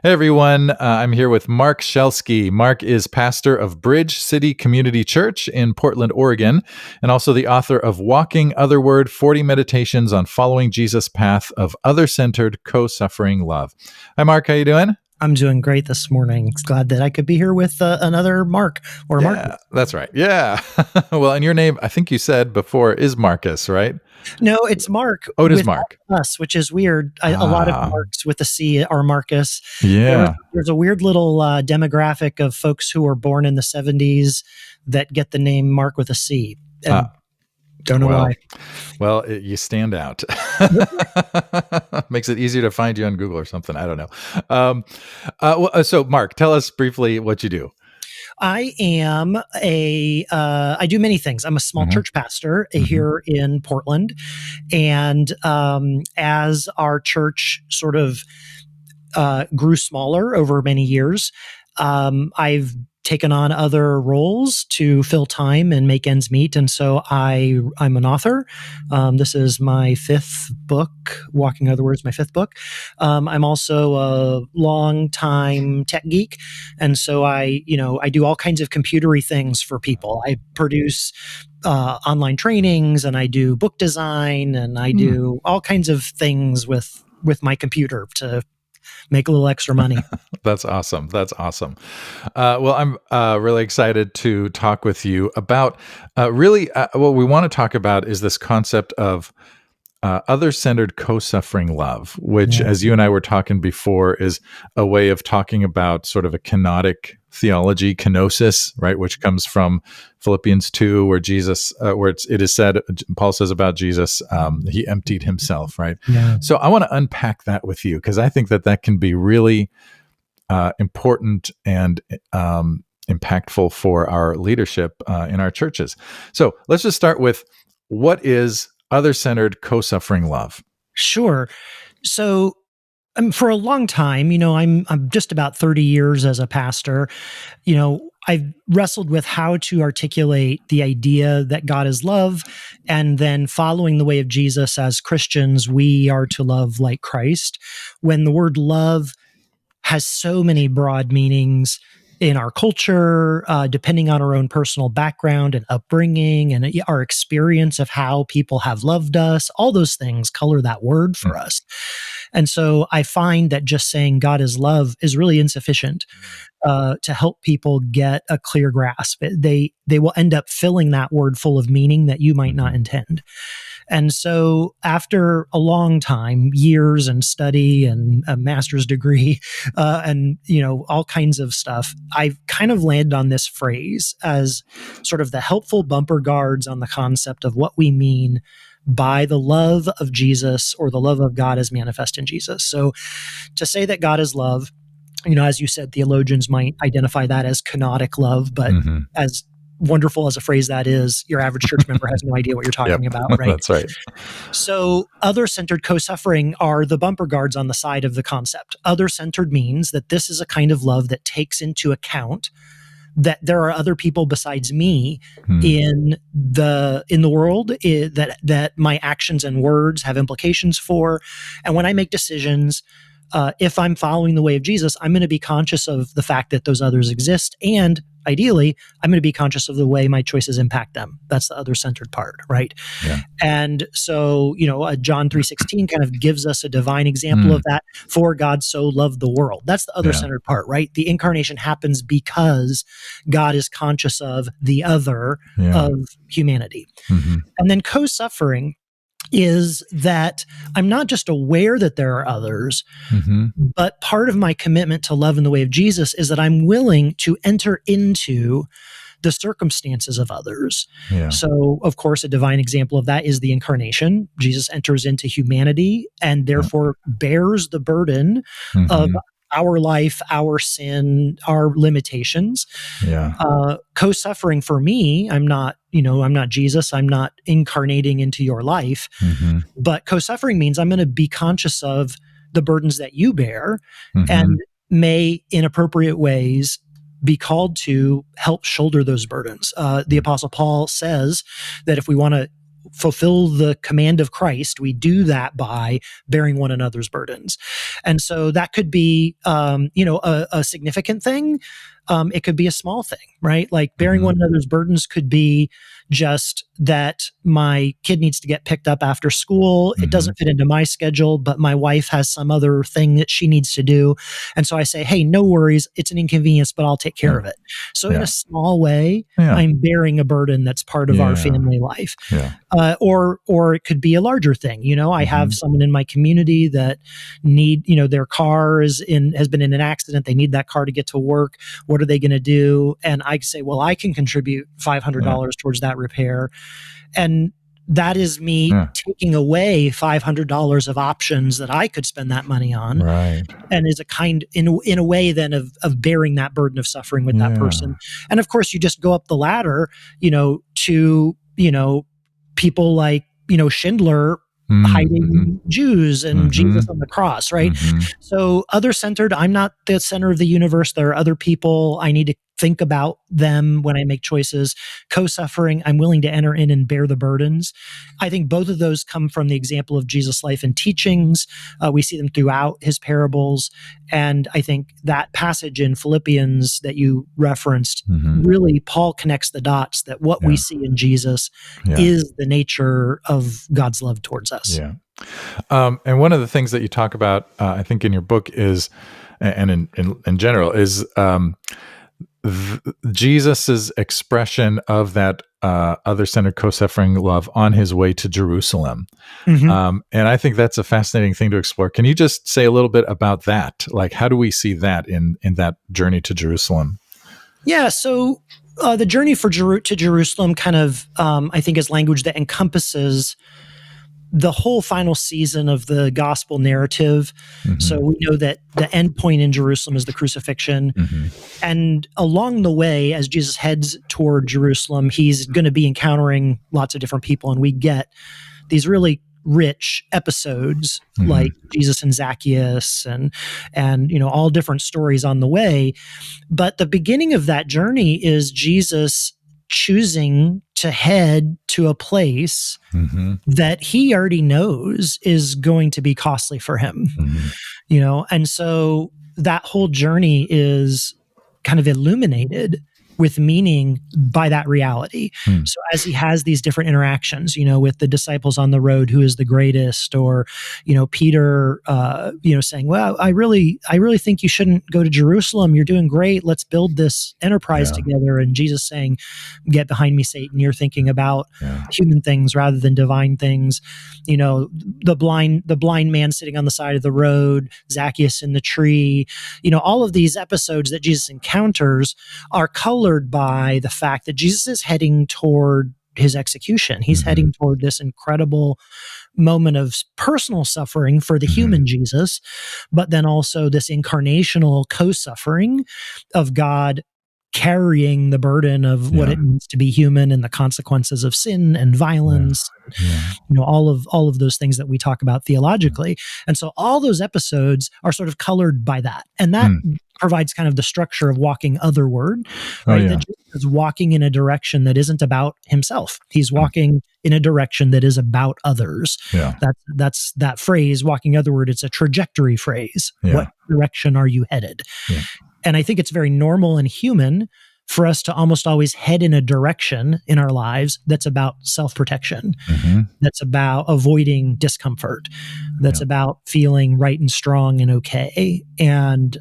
Hey everyone, I'm here with Marc Schelske. Marc is pastor of Bridge City Community Church in Portland, Oregon, and also the author of Walking Otherward, 40 Meditations on Following Jesus' Path of Other-Centered, Co-Suffering Love. Hi Marc, how you doing? I'm doing great this morning. Glad that I could be here with another Mark or Mark. Yeah, that's right. Yeah. Well, and your name, I think you said before, is Marcus, right? No, it's Mark Oh, it is with Mark. us, which is weird. A lot of Ah, Marks with a C are Marcus. yeah. There's a weird little demographic of folks who were born in the 70s that get the name Mark with a C. And don't know Well, why. you stand out. Makes it easier to find you on Google or something. I don't know. So, Marc, tell us briefly what you do. I am I do many things. I'm a small Mhm. church pastor here in Portland. And as our church sort of grew smaller over many years, I've taken on other roles to fill time and make ends meet. And so I'm an author. This is my fifth book. Walking Otherward is my fifth book. I'm also a long time tech geek. And so I do all kinds of computery things for people. I produce online trainings, and I do book design, and I do all kinds of things with my computer to make a little extra money. That's awesome. That's awesome. Well, I'm really excited to talk with you about what we want to talk about is this concept of other-centered co-suffering love, which, Yeah. as you and I were talking before, is a way of talking about sort of a kenotic theology, kenosis, right, which comes from Philippians 2, where it is said, Paul says about Jesus, he emptied himself, right? Yeah. So I want to unpack that with you because I think that can be really important and impactful for our leadership in our churches. So let's just start with what is other-centered co-suffering love? Sure. So for a long time, I'm just about 30 years as a pastor. I've wrestled with how to articulate the idea that God is love, and then following the way of Jesus as Christians, we are to love like Christ. When the word love has so many broad meanings in our culture, depending on our own personal background and upbringing and our experience of how people have loved us, all those things color that word for us. And so I find that just saying God is love is really insufficient to help people get a clear grasp. They will end up filling that word full of meaning that you might not intend. And so after a long time, years and study and a master's degree, and all kinds of stuff, I've kind of landed on this phrase as sort of the helpful bumper guards on the concept of what we mean by the love of Jesus, or the love of God as manifest in Jesus. So to say that God is love, as you said, theologians might identify that as kenotic love, but as wonderful as a phrase that is, your average church member has no idea what you're talking about, right? That's right. So other-centered co-suffering are the bumper guards on the side of the concept. Other-centered means that this is a kind of love that takes into account that there are other people besides me in the world that my actions and words have implications for. And when I make decisions, if I'm following the way of Jesus, I'm going to be conscious of the fact that those others exist. And ideally, I'm going to be conscious of the way my choices impact them. That's the other-centered part, right? Yeah. And so, John 3:16 kind of gives us a divine example of that. For God so loved the world. That's the other-centered part, right? The incarnation happens because God is conscious of the other of humanity. And then co-suffering is that I'm not just aware that there are others, but part of my commitment to love in the way of Jesus is that I'm willing to enter into the circumstances of others. Yeah. So, of course, a divine example of that is the incarnation. Jesus enters into humanity and therefore bears the burden of our life, our sin, our limitations. Yeah. Co-suffering for me, I'm not Jesus. I'm not incarnating into your life. But co-suffering means I'm going to be conscious of the burdens that you bear and may, in appropriate ways, be called to help shoulder those burdens. The Apostle Paul says that if we want to fulfill the command of Christ, we do that by bearing one another's burdens. And so that could be, a significant thing. It could be a small thing, right? Like bearing one another's burdens could be just that my kid needs to get picked up after school. It doesn't fit into my schedule, but my wife has some other thing that she needs to do. And so I say, hey, no worries. It's an inconvenience, but I'll take care of it. So in a small way, I'm bearing a burden that's part of our family life. Or it could be a larger thing. I have someone in my community that their car has been in an accident. They need that car to get to work. What are they going to do? And I say, well, I can contribute $500 towards that repair. And that is me taking away $500 of options that I could spend that money on. Right. And is a kind, in a way then of bearing that burden of suffering with that person. And of course, you just go up the ladder, to, people like, Schindler hiding Jews and Jesus on the cross, right? So other-centered, I'm not the center of the universe. There are other people. I need to think about them when I make choices. Co-suffering, I'm willing to enter in and bear the burdens. I think both of those come from the example of Jesus' life and teachings. We see them throughout his parables. And I think that passage in Philippians that you referenced, really Paul connects the dots that what we see in Jesus is the nature of God's love towards us. Yeah. And one of the things that you talk about, I think in your book is, and in general, is Jesus's expression of that other-centered, co-suffering love on his way to Jerusalem. And I think that's a fascinating thing to explore. Can you just say a little bit about that? Like, how do we see that in that journey to Jerusalem? Yeah, so the journey to Jerusalem kind of, I think, is language that encompasses the whole final season of the gospel narrative. So we know that the end point in Jerusalem is the crucifixion. And along the way, as Jesus heads toward Jerusalem, he's going to be encountering lots of different people. And we get these really rich episodes like Jesus and Zacchaeus and all different stories on the way. But the beginning of that journey is Jesus choosing to head to a place that he already knows is going to be costly for him, and so that whole journey is kind of illuminated with meaning by that reality. So as he has these different interactions, with the disciples on the road, who is the greatest, or, Peter, saying, well, I really think you shouldn't go to Jerusalem. You're doing great. Let's build this enterprise together. And Jesus saying, get behind me, Satan. You're thinking about human things rather than divine things. The blind man sitting on the side of the road, Zacchaeus in the tree, all of these episodes that Jesus encounters are colored by the fact that Jesus is heading toward his execution. He's heading toward this incredible moment of personal suffering for the human Jesus, but then also this incarnational co-suffering of God carrying the burden of what it means to be human and the consequences of sin and violence, all of those things that we talk about theologically. And so all those episodes are sort of colored by that. And that provides kind of the structure of walking otherward, right? That Jesus is walking in a direction that isn't about himself. He's walking in a direction that is about others. That's that phrase, walking otherward. It's a trajectory phrase. What direction are you headed? And I think it's very normal and human for us to almost always head in a direction in our lives that's about self-protection, that's about avoiding discomfort, that's about feeling right and strong and okay. And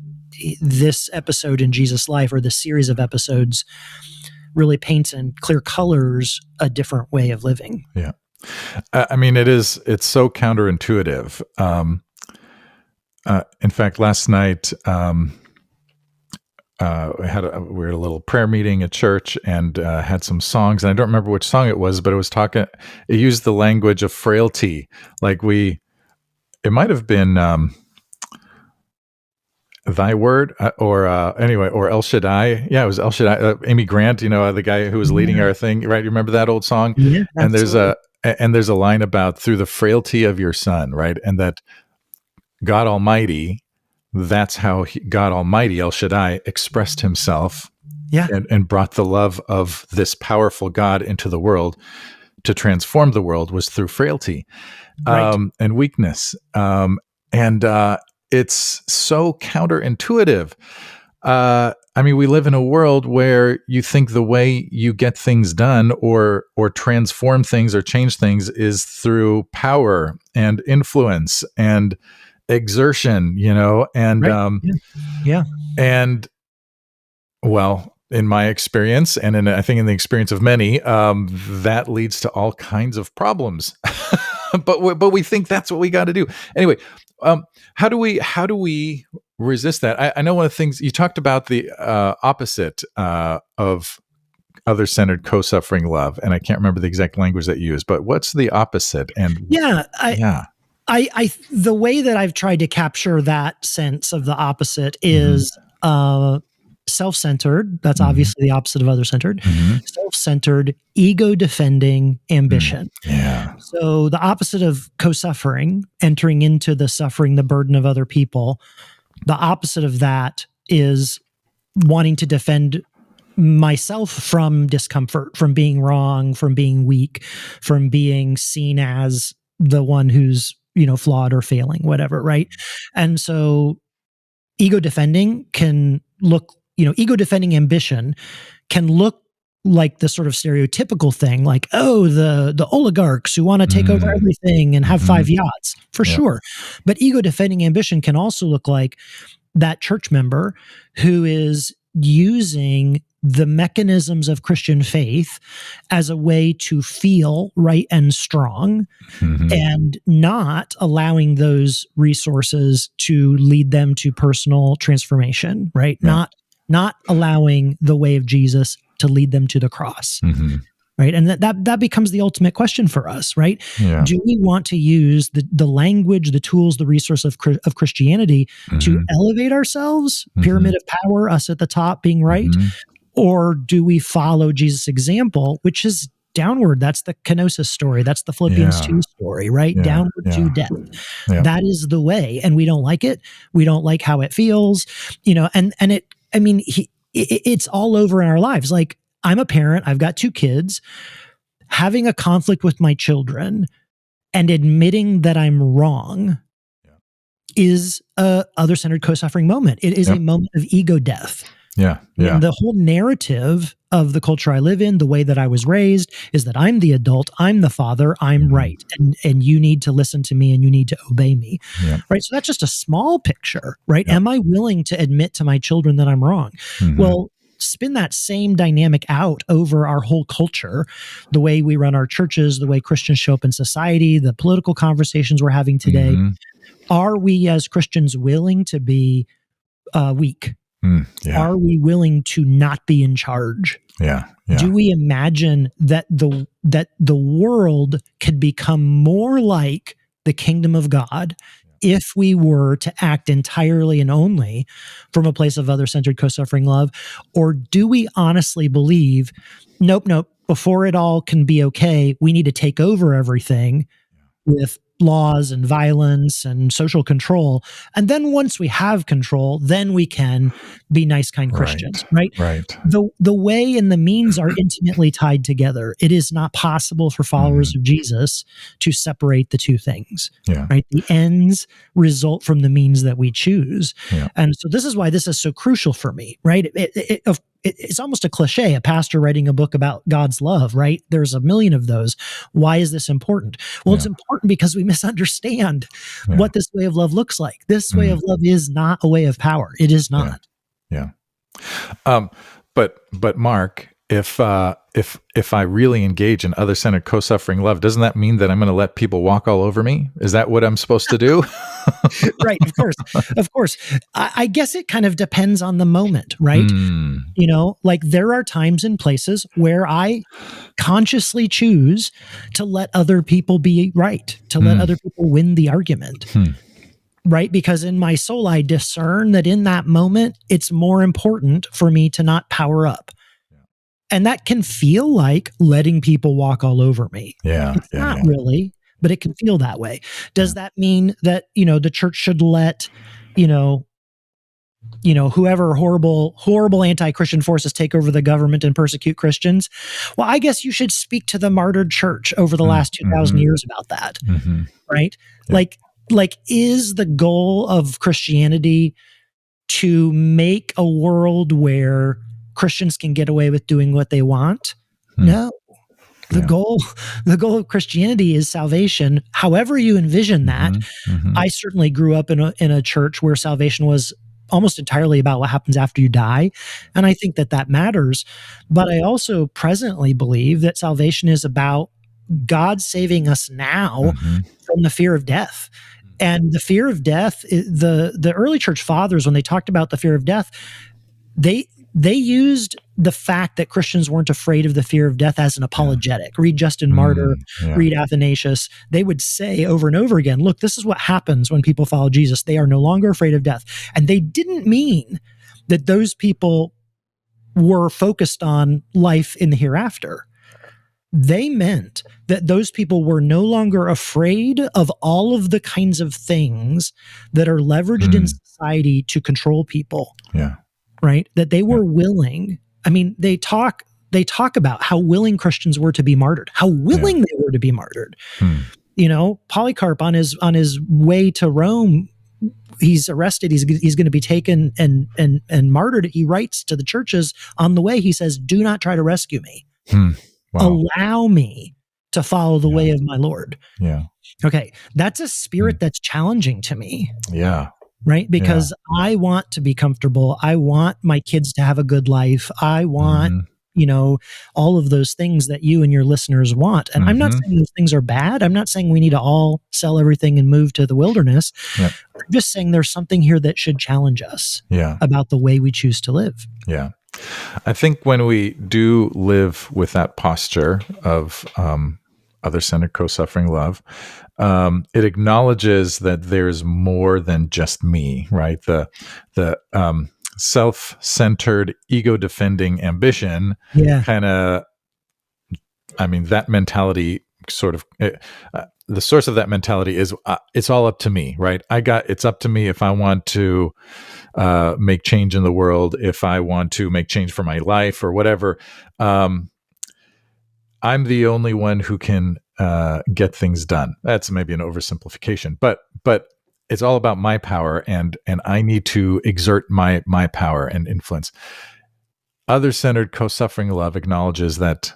this episode in Jesus' life, or the series of episodes, really paints in clear colors a different way of living. Yeah. I mean, it's so counterintuitive. In fact, last night, we were at a little prayer meeting at church and had some songs, and I don't remember which song it was, but it used the language of frailty. Like it might have been Thy Word, or El Shaddai. Yeah, it was El Shaddai. Amy Grant, the guy who was leading our thing, right? You remember that old song? Yeah, and there's a line about through the frailty of your Son, right? And that God Almighty, that's how God Almighty, El Shaddai, expressed himself and brought the love of this powerful God into the world to transform the world was through frailty, Right. and weakness. And it's so counterintuitive. I mean, we live in a world where you think the way you get things done or transform things or change things is through power and influence and exertion, and Right. Yeah. and well, in my experience, and I think in the experience of many, that leads to all kinds of problems. but we think that's what we got to do anyway. How do we resist that? I know one of the things you talked about, the opposite of other-centered, co-suffering love, and I can't remember the exact language that you used. But what's the opposite? And Yeah. yeah, The way that I've tried to capture that sense of the opposite is self-centered. That's obviously the opposite of other-centered. Self-centered, ego-defending ambition. Yeah. So the opposite of co-suffering, entering into the suffering, the burden of other people, the opposite of that is wanting to defend myself from discomfort, from being wrong, from being weak, from being seen as the one who's, flawed or failing, whatever, right? And so ego defending ego defending ambition can look like the sort of stereotypical thing, like, oh, the oligarchs who want to take over everything and have 5 yachts, for sure. But ego defending ambition can also look like that church member who is using the mechanisms of Christian faith as a way to feel right and strong, and not allowing those resources to lead them to personal transformation, right? Yeah. Not allowing the way of Jesus to lead them to the cross. Right. And that becomes the ultimate question for us, right? Yeah. Do we want to use the language, the tools, the resource of Christianity to elevate ourselves, pyramid of power, us at the top being right? Or do we follow Jesus' example, which is downward? That's the kenosis story. That's the Philippians 2 story, right? Downward to death. Yeah. That is the way. And we don't like it. We don't like how it feels, it's all over in our lives. Like, I'm a parent. I've got 2 kids. Having a conflict with my children and admitting that I'm wrong is a other-centered co-suffering moment. It is a moment of ego death. Yeah. And the whole narrative of the culture I live in, the way that I was raised, is that I'm the adult, I'm the father, I'm right, and you need to listen to me and you need to obey me, right? So that's just a small picture, right? Am I willing to admit to my children that I'm wrong? Well, spin that same dynamic out over our whole culture, the way we run our churches, the way Christians show up in society, the political conversations we're having today. Are we as Christians willing to be weak? Are we willing to not be in charge? Do we imagine that the world could become more like the kingdom of God if we were to act entirely and only from a place of other-centered co-suffering love? Or do we honestly believe, nope, before it all can be okay, we need to take over everything with laws and violence and social control. And then once we have control, then we can be nice, kind Christians, right? The way and the means are intimately tied together. It is not possible for followers of Jesus to separate the two things, right? The ends result from the means that we choose. And so this is why this is so crucial for me, right? It's almost a cliche, a pastor writing a book about God's love, right? There's a million of those. Why is this important? Well, it's important because we misunderstand what this way of love looks like. This way of love is not a way of power. It is not. But Mark, if I really engage in other-centered co-suffering love, doesn't that mean that I'm going to let people walk all over me? Is that what I'm supposed to do? Right, of course. I guess it kind of depends on the moment, right? Like, there are times and places where I consciously choose to let other people be right, to let other people win the argument. Right? Because in my soul, I discern that in that moment, it's more important for me to not power up. And that can feel like letting people walk all over me. It's not really, but it can feel that way. Does that mean that, the church should let, whoever horrible anti-Christian forces take over the government and persecute Christians. Well, I guess you should speak to the martyred church over the last 2,000 years about that, right? Yeah. Like, is the goal of Christianity to make a world where Christians can get away with doing what they want? No. The goal of Christianity is salvation. However you envision that. I certainly grew up in a church where salvation was almost entirely about what happens after you die, and I think that matters. But I also presently believe that salvation is about God saving us now from the fear of death. And the fear of death, the early church fathers, when they talked about the fear of death, they used the fact that Christians weren't afraid of the fear of death as an apologetic. Read Justin Martyr, read Athanasius. They would say over and over again, look, this is what happens when people follow Jesus. They are no longer afraid of death. And they didn't mean that those people were focused on life in the hereafter. They meant that those people were no longer afraid of all of the kinds of things that are leveraged in society to control people. Yeah. Right? That they were willing. I mean, they talk about how willing Christians were to be martyred, how willing they were to be martyred. Polycarp on his way to Rome, he's arrested. He's going to be taken and martyred. He writes to the churches on the way. He says, "Do not try to rescue me. Wow. Allow me to follow the way of my Lord." Yeah. Okay, that's a spirit that's challenging to me. Yeah. Right? Because I want to be comfortable. I want my kids to have a good life. I want, all of those things that you and your listeners want. And I'm not saying those things are bad. I'm not saying we need to all sell everything and move to the wilderness. I'm just saying there's something here that should challenge us about the way we choose to live. Yeah. I think when we do live with that posture of other-centered, co-suffering love, it acknowledges that there's more than just me, right? The self-centered, ego-defending ambition kind of, that mentality sort of, the source of that mentality is it's all up to me, right? It's up to me if I want to make change in the world, if I want to make change for my life or whatever. I'm the only one who can get things done. That's maybe an oversimplification, but it's all about my power, and I need to exert my power and influence. Other-centered, co-suffering love acknowledges that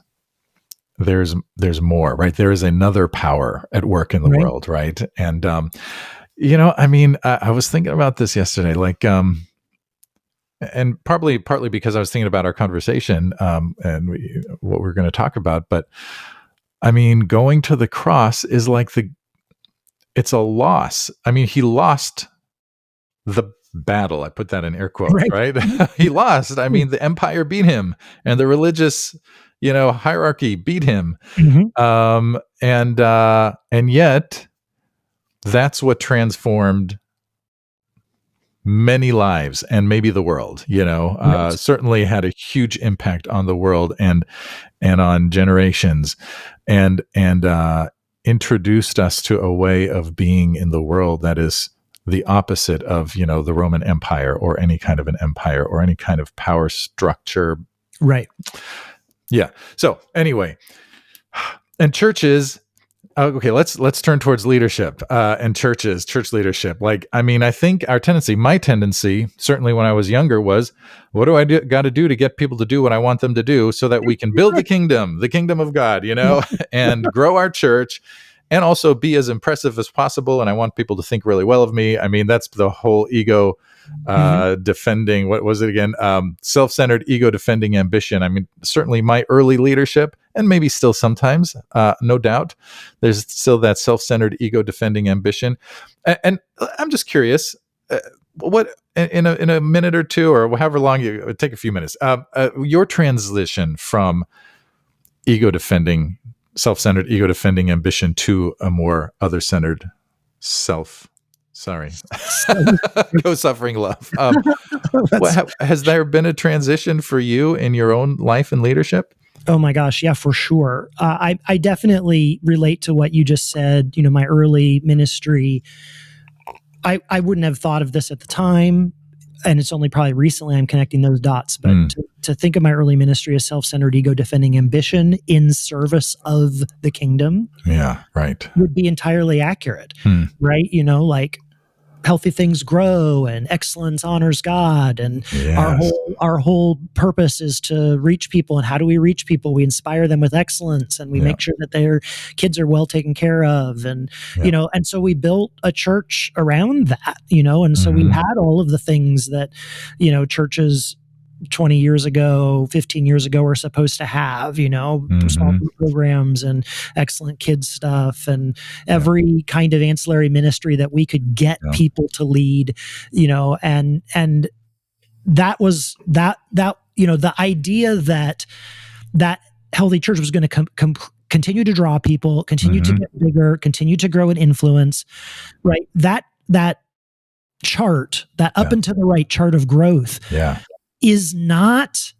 there's more, right? There is another power at work in the world, right? And I was thinking about this yesterday, like, and partly because I was thinking about our conversation and what we're going to talk about. But going to the cross is like it's a loss. He lost the battle. I put that in air quotes, right? He lost. The empire beat him, and the religious, hierarchy beat him. And yet that's what transformed many lives and maybe the world, certainly had a huge impact on the world and on generations, and introduced us to a way of being in the world that is the opposite of, the Roman Empire or any kind of an empire or any kind of power structure. Right. Yeah. So anyway, and churches, okay, let's turn towards leadership and church leadership. I think my tendency, certainly when I was younger, was, what do I got to do to get people to do what I want them to do so that we can build the kingdom of God, and grow our church and also be as impressive as possible. And I want people to think really well of me. That's the whole ego defending, what was it again? Self-centered, ego defending ambition. Certainly my early leadership, and maybe still sometimes, no doubt, there's still that self-centered, ego defending ambition. And I'm just curious, what in a minute or two, or however long you take, a few minutes, your transition from self-centered, ego defending ambition to a more other-centered, co-suffering love. Has there been a transition for you in your own life and leadership? Oh my gosh, yeah, for sure. I definitely relate to what you just said. My early ministry, I wouldn't have thought of this at the time. and it's only probably recently I'm connecting those dots, but to think of my early ministry as self-centered, ego-defending ambition in service of the kingdom, would be entirely accurate, right? Like healthy things grow and excellence honors God, and our whole purpose is to reach people. And how do we reach people? We inspire them with excellence, and we make sure that their kids are well taken care of, and and so we built a church around that, and so we had all of the things that churches 20 years ago, 15 years ago, were supposed to have, small group programs and excellent kids stuff and every kind of ancillary ministry that we could get people to lead, and that was that, the idea that healthy church was going to continue to draw people, continue to get bigger, continue to grow in influence, right? That chart, that up and to the right chart of growth, is not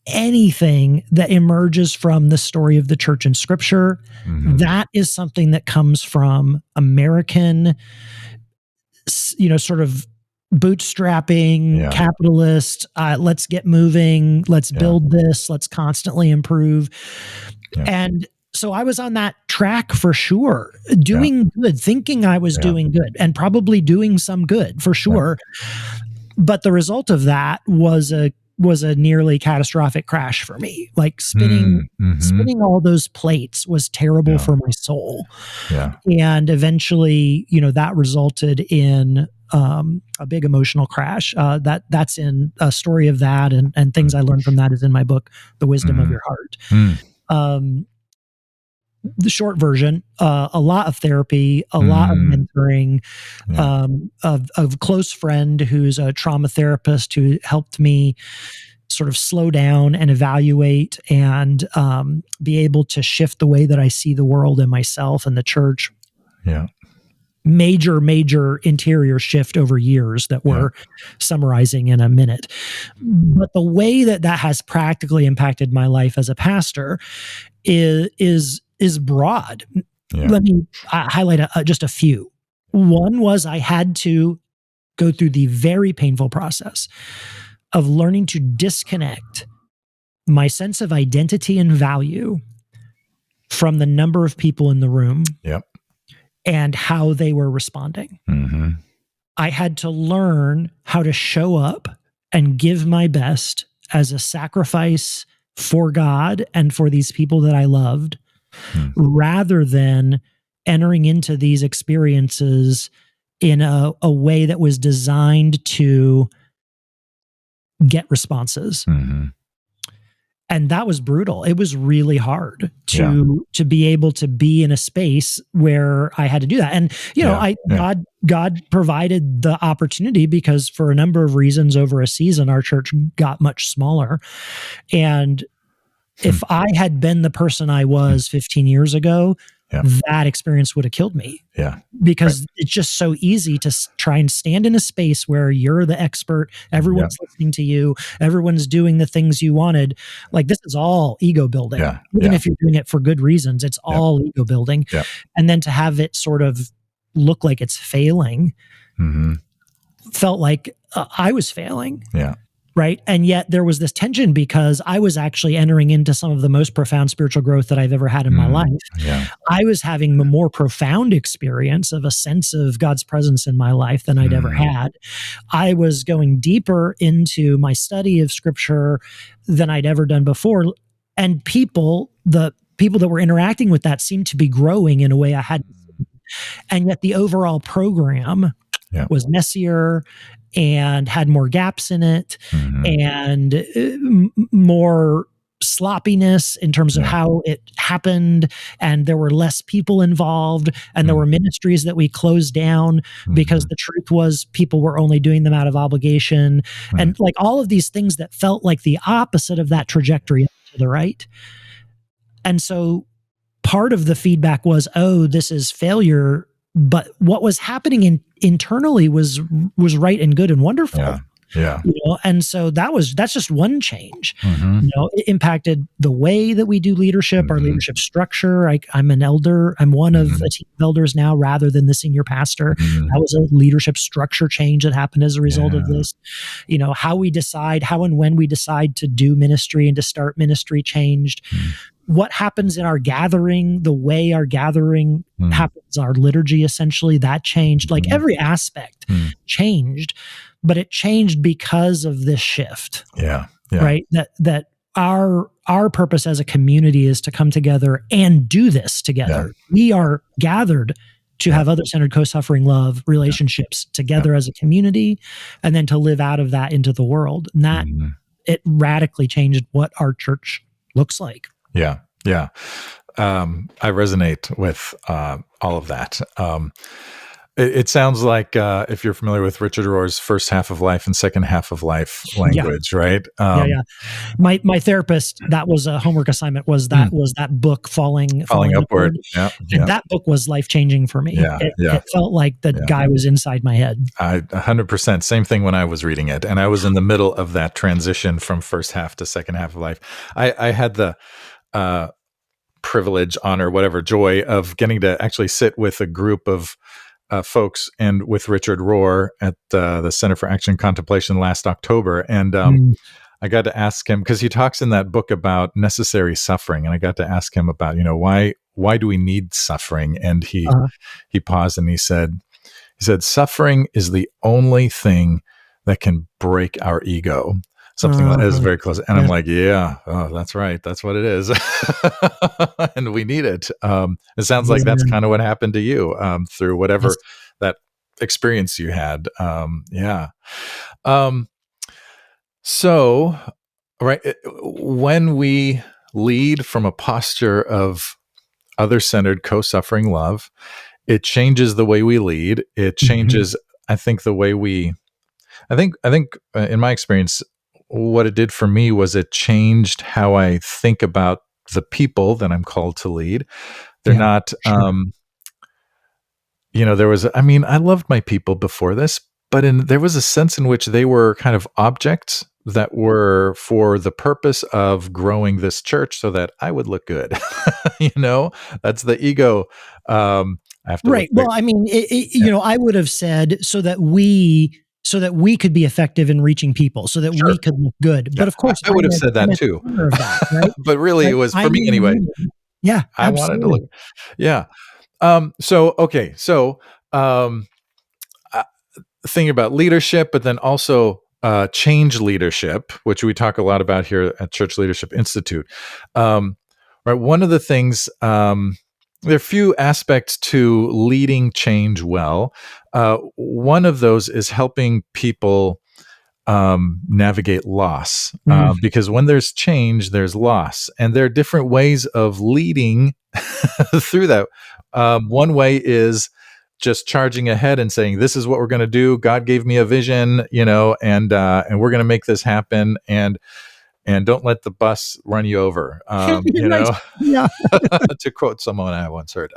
anything that emerges from the story of the church in Scripture. That is something that comes from American, sort of bootstrapping, capitalist, let's get moving, let's build this, let's constantly improve. And so I was on that track for sure, doing good, thinking I was doing good, and probably doing some good for sure. But the result of that was a nearly catastrophic crash for me. Like spinning all those plates was terrible for my soul. And eventually, that resulted in a big emotional crash. That's in a story of that, and things I learned from that is in my book, The Wisdom of Your Heart. The short version, a lot of therapy, a lot of mentoring, of a close friend who's a trauma therapist who helped me sort of slow down and evaluate and be able to shift the way that I see the world and myself and the church. Major interior shift over years that we're summarizing in a minute. But the way that has practically impacted my life as a pastor is broad. Let me highlight just a few. One was I had to go through the very painful process of learning to disconnect my sense of identity and value from the number of people in the room and how they were responding. I had to learn how to show up and give my best as a sacrifice for God and for these people that I loved, rather than entering into these experiences in a way that was designed to get responses. And that was brutal. It was really hard to be able to be in a space where I had to do that. And, God provided the opportunity, because for a number of reasons over a season, our church got much smaller. And if I had been the person I was 15 years ago, that experience would have killed me. Because it's just so easy to try and stand in a space where you're the expert, everyone's listening to you, everyone's doing the things you wanted. Like, this is all ego building. Even if you're doing it for good reasons, it's all ego building. And then to have it sort of look like it's failing felt like I was failing. Right. And yet there was this tension, because I was actually entering into some of the most profound spiritual growth that I've ever had in my life. I was having a more profound experience of a sense of God's presence in my life than I'd ever had. I was going deeper into my study of Scripture than I'd ever done before. And the people that were interacting with that seemed to be growing in a way I hadn't seen. And yet the overall program was messier and had more gaps in it, and more sloppiness in terms of how it happened, and there were less people involved, and there were ministries that we closed down because the truth was people were only doing them out of obligation, and like all of these things that felt like the opposite of that trajectory to the right. And so part of the feedback was, oh, this is failure. But what was happening internally was right and good and wonderful. Yeah. And so that's just one change. Mm-hmm. It impacted the way that we do leadership, our Mm-hmm. leadership structure. I'm an elder. I'm one of Mm-hmm. a team of elders now rather than the senior pastor. Mm-hmm. That was a leadership structure change that happened as a result of Yeah. this. How and when we decide to do ministry and to start ministry changed. Mm-hmm. What happens in our gathering, the way our gathering happens, our liturgy, essentially, that changed. Like every aspect changed, but it changed because of this shift. Yeah. Yeah. Right. That our purpose as a community is to come together and do this together. Yeah. We are gathered to have other-centered, co-suffering love relationships together as a community, and then to live out of that into the world. And that it radically changed what our church looks like. Yeah. Yeah. I resonate with all of that. It sounds like if you're familiar with Richard Rohr's first half of life and second half of life language, right? Yeah. My therapist, that was a homework assignment, was that book, Falling Upward. Yeah. And that book was life-changing for me. It felt like the guy was inside my head. 100%. Same thing when I was reading it. And I was in the middle of that transition from first half to second half of life. I had the privilege, honor, whatever, joy of getting to actually sit with a group of folks and with Richard Rohr at the Center for Action and Contemplation last October. And I got to ask him, because he talks in that book about necessary suffering. And I got to ask him about, why do we need suffering? And he paused and he said, suffering is the only thing that can break our ego. Something that is very close. And I'm like, that's right. That's what it is. And we need it. It sounds like that's kind of what happened to you through whatever that experience you had. So, right, when we lead from a posture of other-centered, co-suffering love, it changes the way we lead. It changes, I think, the way I think in my experience, what it did for me was it changed how I think about the people that I'm called to lead. They're not, there was, I loved my people before this, but there was a sense in which they were kind of objects that were for the purpose of growing this church so that I would look good. That's the ego. I have to well, I would have said so that we could be effective in reaching people, so that we could look good. Yeah. But of course, I would have said that too. Right? But really, it was for me anyway. Yeah, I wanted to look. Yeah. Thinking about leadership, but then also change leadership, which we talk a lot about here at Church Leadership Institute. Right. One of the things. There are a few aspects to leading change well. One of those is helping people navigate loss, because when there's change, there's loss. And there are different ways of leading through that. One way is just charging ahead and saying, this is what we're going to do. God gave me a vision, and we're going to make this happen. And don't let the bus run you over, to quote someone I once heard.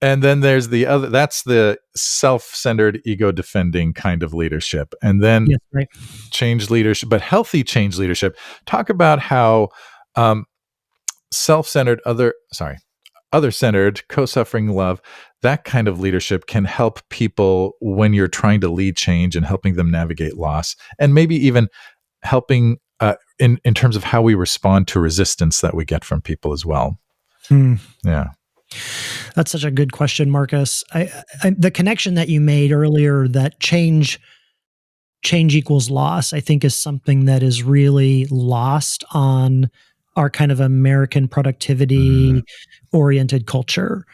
And then there's the other, that's the self-centered, ego-defending kind of leadership. And then change leadership, but healthy change leadership. Talk about how self-centered, other-centered, co-suffering love, that kind of leadership can help people when you're trying to lead change and helping them navigate loss, and maybe even helping in terms of how we respond to resistance that we get from people as well. Yeah. That's such a good question, Marcus. The connection that you made earlier, that change equals loss, I think is something that is really lost on our kind of American productivity oriented culture.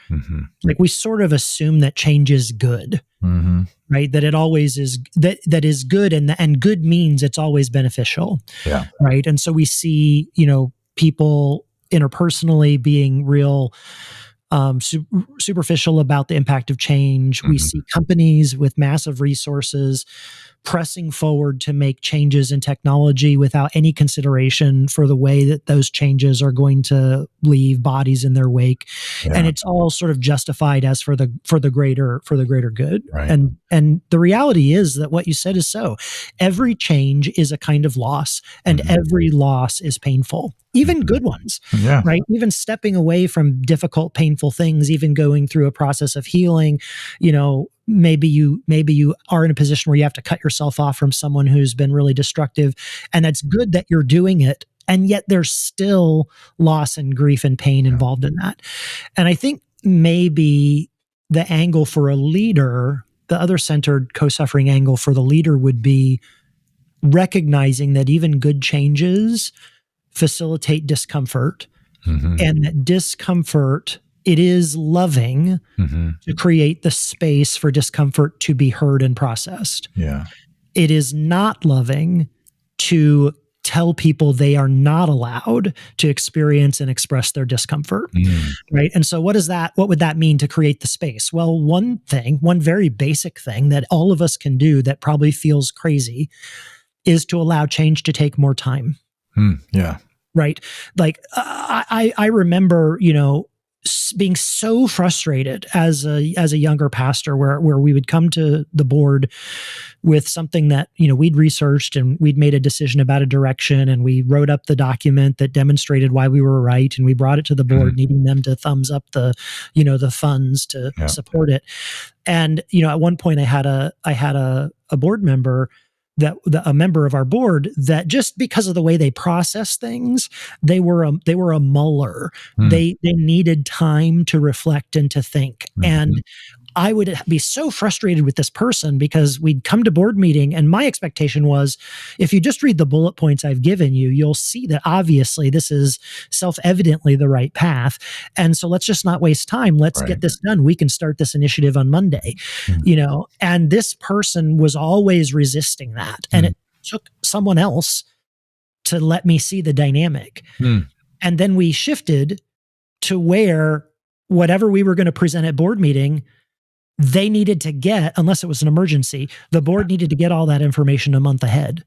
Like we sort of assume that change is good, right? That it always is, that is good, and good means it's always beneficial. Yeah. Right. And so we see, people interpersonally being real superficial about the impact of change. We see companies with massive resources pressing forward to make changes in technology without any consideration for the way that those changes are going to leave bodies in their wake. Yeah. And it's all sort of justified as for the greater good. Right. And the reality is that what you said is so. Every change is a kind of loss, and every loss is painful, even good ones. Yeah. Right? Even stepping away from difficult, painful things, even going through a process of healing, maybe you are in a position where you have to cut yourself off from someone who's been really destructive, and that's good that you're doing it. And yet there's still loss and grief and pain involved in that. And I think maybe the angle for a leader, the other-centered co-suffering angle for the leader, would be recognizing that even good changes facilitate discomfort, and that discomfort, it is loving to create the space for discomfort to be heard and processed. Yeah. It is not loving to tell people they are not allowed to experience and express their discomfort. Right. And so what would that mean to create the space? Well, one very basic thing that all of us can do that probably feels crazy is to allow change to take more time. Yeah. Right. Like I remember, being so frustrated as a younger pastor where we would come to the board with something that, we'd researched and we'd made a decision about a direction, and we wrote up the document that demonstrated why we were right, and we brought it to the board needing them to thumbs up the funds to support it. And, at one point I had a board member a member of our board that, just because of the way they process things, they were a muller. They needed time to reflect and to think. And I would be so frustrated with this person because we'd come to board meeting and my expectation was, if you just read the bullet points I've given you, you'll see that obviously this is self-evidently the right path. And so let's just not waste time. Let's get this done. We can start this initiative on Monday, and this person was always resisting that. And it took someone else to let me see the dynamic. And then we shifted to where whatever we were going to present at board meeting, they needed to get, unless it was an emergency, the board needed to get all that information a month ahead.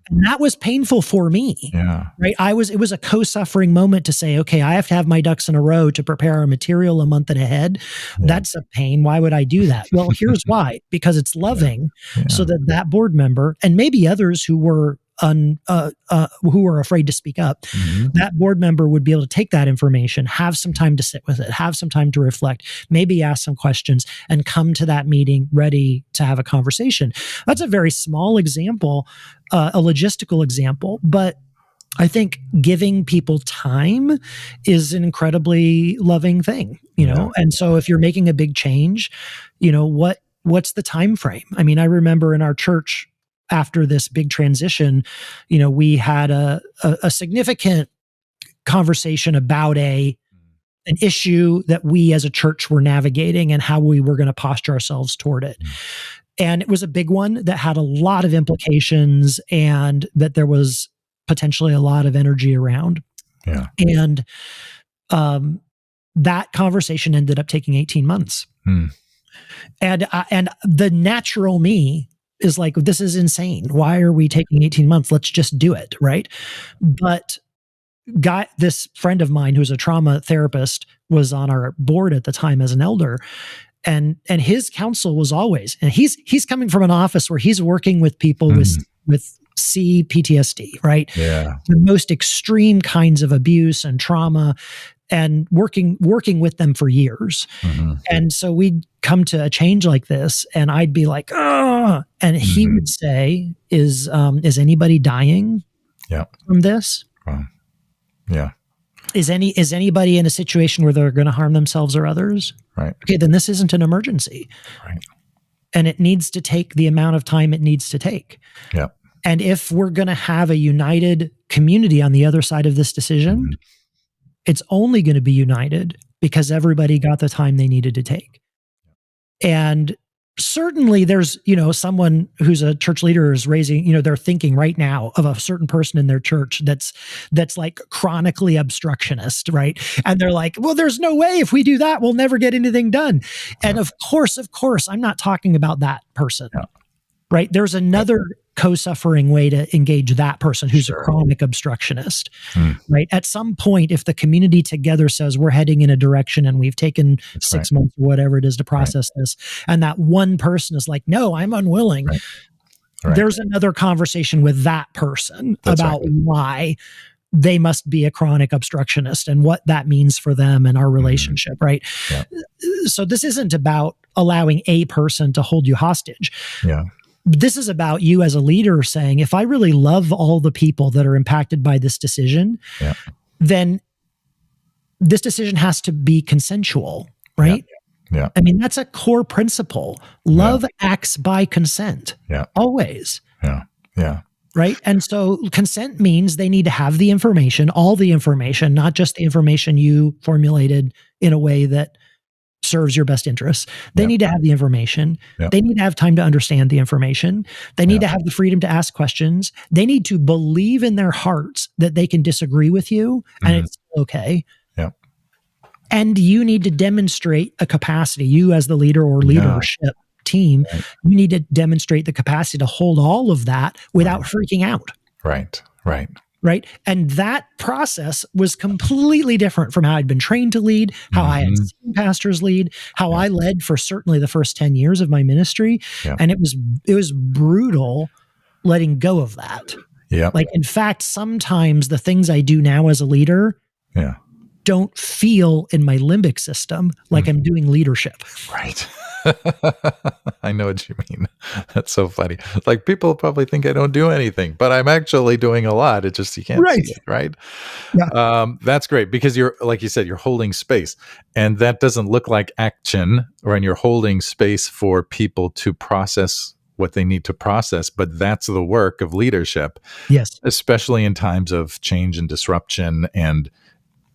And that was painful for me. Yeah. Right. It was a co-suffering moment to say, okay, I have to have my ducks in a row to prepare our material a month and ahead. That's a pain. Why would I do that? Well, here's why, because it's loving, so that board member, and maybe others who were who were afraid to speak up, that board member would be able to take that information, have some time to sit with it, have some time to reflect, maybe ask some questions, and come to that meeting ready to have a conversation. That's a very small example, a logistical example, but I think giving people time is an incredibly loving thing, And so if you're making a big change, what's the time frame? I mean, I remember in our church, after this big transition, we had a significant conversation about an issue that we as a church were navigating and how we were going to posture ourselves toward it. And it was a big one that had a lot of implications and that there was potentially a lot of energy around. Yeah. And that conversation ended up taking 18 months. And the natural me is like, this is insane. Why are we taking 18 months? Let's just do it. Right. But this friend of mine who's a trauma therapist was on our board at the time as an elder. And his counsel was always, and he's coming from an office where he's working with people with CPTSD, right? Yeah. The most extreme kinds of abuse and trauma, and working with them for years. And so we'd come to a change like this, and I'd be like, oh, and he would say, is anybody dying from this? Wow. Yeah. Is anybody in a situation where they're going to harm themselves or others? Right. Okay, then this isn't an emergency. Right. And it needs to take the amount of time it needs to take. Yeah. And if we're going to have a united community on the other side of this decision, it's only going to be united because everybody got the time they needed to take. And certainly there's, someone who's a church leader is raising, they're thinking right now of a certain person in their church that's like chronically obstructionist, right? And they're like, well, there's no way if we do that, we'll never get anything done. And of course, I'm not talking about that person. right? There's another co-suffering way to engage that person who's a chronic obstructionist, right? At some point, if the community together says we're heading in a direction and we've taken 6 months or whatever it is to process this, and that one person is like, no, I'm unwilling. There's another conversation with that person about why they must be a chronic obstructionist and what that means for them and our relationship, right? Yeah. So this isn't about allowing a person to hold you hostage. Yeah. This is about you as a leader saying, if I really love all the people that are impacted by this decision, then this decision has to be consensual, right? Yeah. I mean, that's a core principle. Love acts by consent. Always. Yeah. Right. And so consent means they need to have the information, all the information, not just the information you formulated in a way that serves your best interests. They need to have the information. They need to have time to understand the information. They need to have the freedom to ask questions. They need to believe in their hearts that they can disagree with you and it's okay. And you need to demonstrate a capacity, you as the leader or leadership team, you need to demonstrate the capacity to hold all of that without freaking out. Right. And that process was completely different from how I'd been trained to lead, how I had seen pastors lead, how I led for certainly the first 10 years of my ministry. And it was brutal letting go of that. Like, in fact, sometimes the things I do now as a leader don't feel in my limbic system like I'm doing leadership. Right. I know what you mean. That's so funny. Like, people probably think I don't do anything, but I'm actually doing a lot. It just, you can't see it, right? That's great because you're, like you said, you're holding space, and that doesn't look like action, and you're holding space for people to process what they need to process, but that's the work of leadership. Yes. Especially in times of change and disruption and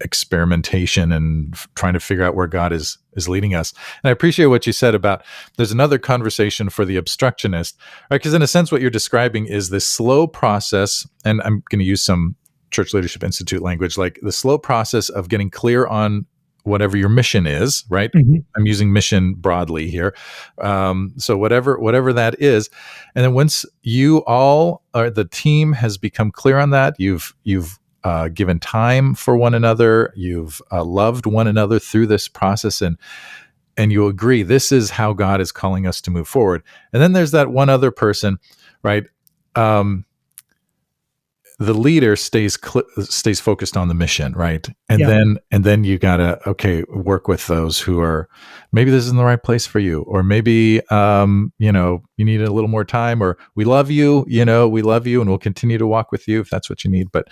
experimentation and trying to figure out where God is leading us. And I appreciate what you said about there's another conversation for the obstructionist, right? Because in a sense, what you're describing is this slow process, and I'm going to use some Church Leadership Institute language, like the slow process of getting clear on whatever your mission is, right? I'm using mission broadly here. So whatever that is. And then once you all, or the team has become clear on that, you've given time for one another, you've loved one another through this process, and you agree this is how God is calling us to move forward. And then there's that one other person, right? The leader stays focused on the mission, right? And then you gotta work with those who are, maybe this isn't the right place for you, or maybe you need a little more time, or we love you, we love you, and we'll continue to walk with you if that's what you need. But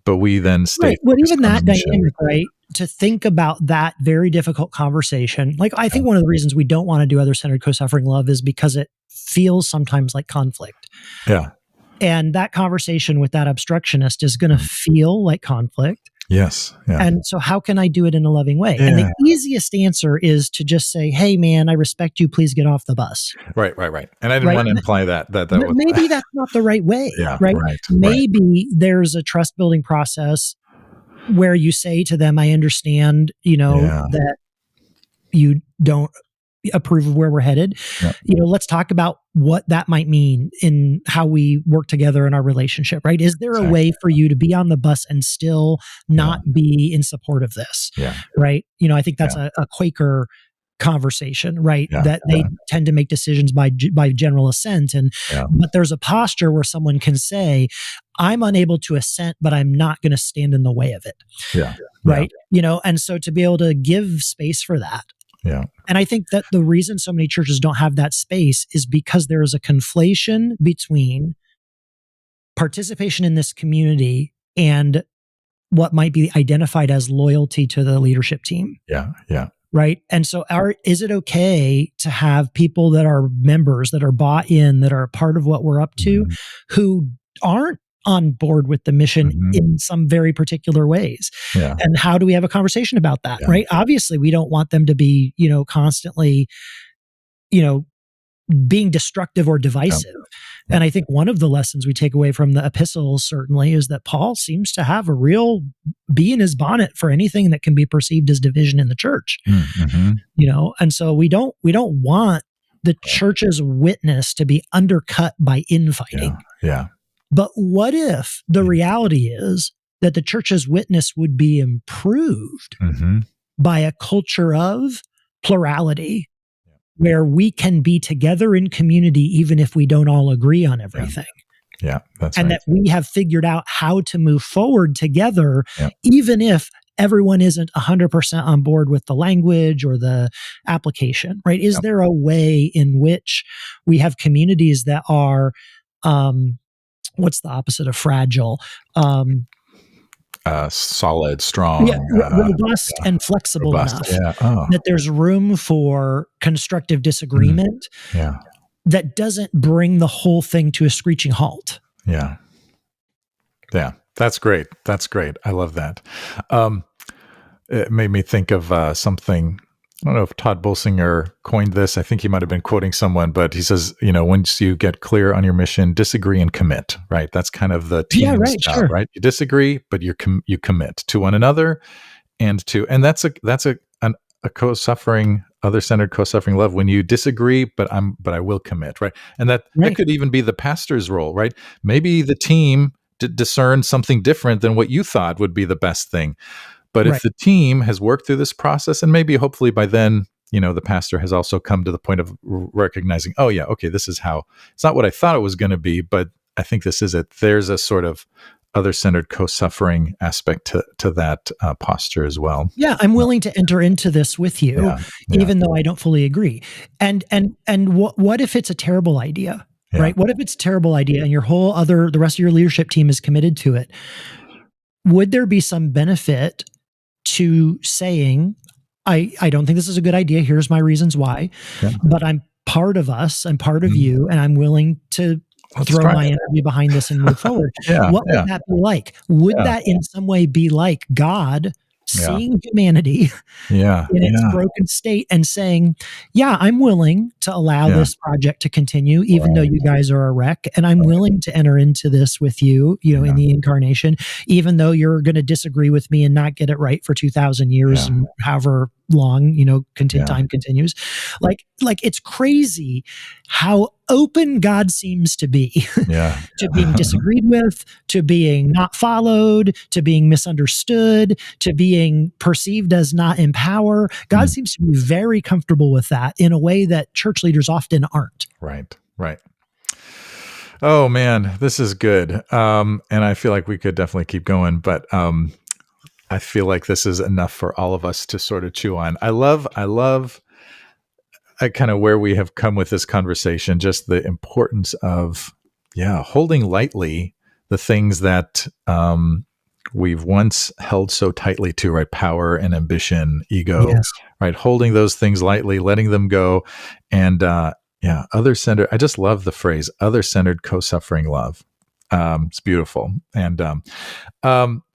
we then stay. Right. Well, even that dynamic, right? To think about that very difficult conversation. Like, I think one of the reasons we don't want to do other-centered co-suffering love is because it feels sometimes like conflict. Yeah. And that conversation with that obstructionist is going to feel like conflict. Yes. Yeah. And so how can I do it in a loving way? And the easiest answer is to just say, hey, man, I respect you. Please get off the bus. Right. And I didn't want to imply that was, maybe that's not the right way. Right. Maybe there's a trust building process where you say to them, I understand, that you don't approve of where we're headed. Let's talk about what that might mean in how we work together in our relationship, right? Is there a way for you to be on the bus and still not be in support of this? Right. I think that's a Quaker conversation, right? That they tend to make decisions by general assent. But there's a posture where someone can say, I'm unable to assent, but I'm not going to stand in the way of it. Right. And so to be able to give space for that. And I think that the reason so many churches don't have that space is because there is a conflation between participation in this community and what might be identified as loyalty to the leadership team. Right. And so is it okay to have people that are members, that are bought in, that are a part of what we're up to, who aren't on board with the mission in some very particular ways? And how do we have a conversation about that? Right. Obviously, we don't want them to be, constantly, being destructive or divisive. And I think one of the lessons we take away from the epistles certainly is that Paul seems to have a real bee in his bonnet for anything that can be perceived as division in the church. And so we don't want the church's witness to be undercut by infighting. Yeah. But what if the reality is that the church's witness would be improved by a culture of plurality, where we can be together in community even if we don't all agree on everything? Yeah, that's and right. that we have figured out how to move forward together, even if everyone isn't 100% on board with the language or the application, right? Is there a way in which we have communities that are, what's the opposite of fragile? Solid, strong, robust and flexible enough that there's room for constructive disagreement that doesn't bring the whole thing to a screeching halt. Yeah. That's great. I love that. It made me think of something. I don't know if Todd Bolsinger coined this. I think he might have been quoting someone, but he says, once you get clear on your mission, disagree and commit, right? That's kind of the team's job, right? You disagree, but you commit to one another and that's a co-suffering, other-centered co-suffering love. When you disagree, but I will commit, right? And that could even be the pastor's role, right? Maybe the team discern something different than what you thought would be the best thing. But if the team has worked through this process, and maybe hopefully by then, the pastor has also come to the point of recognizing, oh yeah, okay, this is how, it's not what I thought it was going to be, but I think this is it. There's a sort of other-centered co-suffering aspect to that posture as well. Yeah, I'm willing to enter into this with you, even though I don't fully agree. And what if it's a terrible idea, right? What if it's a terrible idea and the rest of your leadership team is committed to it? Would there be some benefit to saying, I don't think this is a good idea. Here's my reasons why, but I'm part of us. I'm part of you, and I'm willing to throw my energy behind this and move forward. What would that be like? Would that in some way be like God seeing humanity in its broken state and saying, I'm willing to allow this project to continue, even though you guys are a wreck, and I'm willing to enter into this with you, in the incarnation, even though you're going to disagree with me and not get it right for 2,000 years and however long, time continues. Like it's crazy how open God seems to be to being disagreed with, to being not followed, to being misunderstood, to being perceived as not in power. God seems to be very comfortable with that in a way that church leaders often aren't. Right. Oh man, this is good. And I feel like we could definitely keep going, but I feel like this is enough for all of us to sort of chew on. I love kind of where we have come with this conversation, just the importance of, holding lightly the things that we've once held so tightly to, right? Power and ambition, ego, right? Holding those things lightly, letting them go. And other-centered. I just love the phrase, other-centered co-suffering love. It's beautiful. And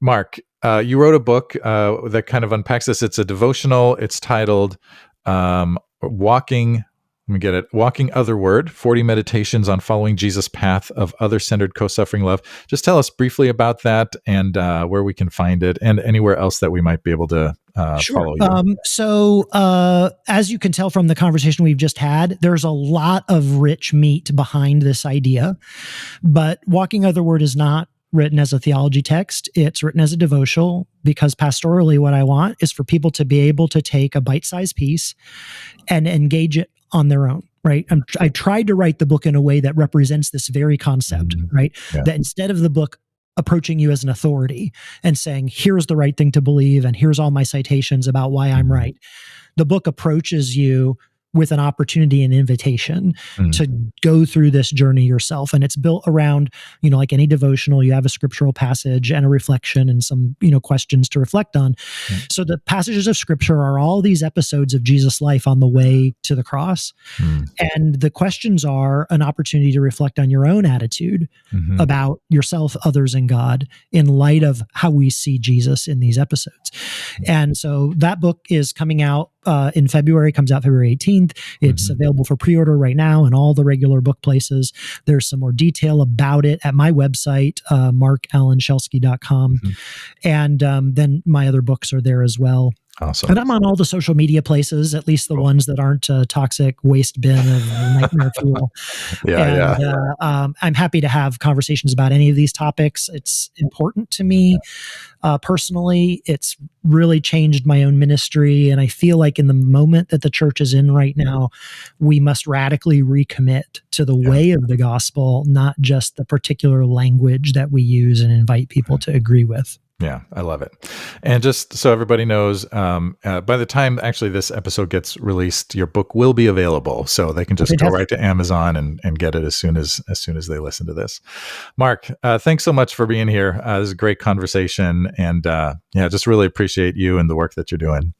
Marc, you wrote a book that kind of unpacks this. It's a devotional. It's titled Walking Otherward, 40 Meditations on Following Jesus' Path of Other-Centered Co-Suffering Love. Just tell us briefly about that and where we can find it and anywhere else that we might be able to follow you. So as you can tell from the conversation we've just had, there's a lot of rich meat behind this idea, but Walking Otherward is not written as a theology text. It's written as a devotional because pastorally what I want is for people to be able to take a bite-sized piece and engage it on their own, right? I tried to write the book in a way that represents this very concept, right? That instead of the book approaching you as an authority and saying, here's the right thing to believe and here's all my citations about why I'm right, the book approaches you with an opportunity and invitation to go through this journey yourself. And it's built around, like any devotional, you have a scriptural passage and a reflection and some, questions to reflect on. So the passages of scripture are all these episodes of Jesus' life on the way to the cross. And the questions are an opportunity to reflect on your own attitude about yourself, others, and God in light of how we see Jesus in these episodes. And so that book is coming out in February, comes out February 18th. It's available for pre-order right now in all the regular book places. There's some more detail about it at my website, marcallenschelske.com. And then my other books are there as well. Awesome. And I'm on all the social media places, at least the ones that aren't a toxic waste bin of nightmare fuel. And I'm happy to have conversations about any of these topics. It's important to me personally. It's really changed my own ministry. And I feel like in the moment that the church is in right now, we must radically recommit to the way of the gospel, not just the particular language that we use and invite people to agree with. Yeah, I love it. And just so everybody knows, by the time actually this episode gets released, your book will be available, so they can just go right to Amazon and get it as soon as they listen to this. Marc, thanks so much for being here. This is a great conversation, and just really appreciate you and the work that you're doing.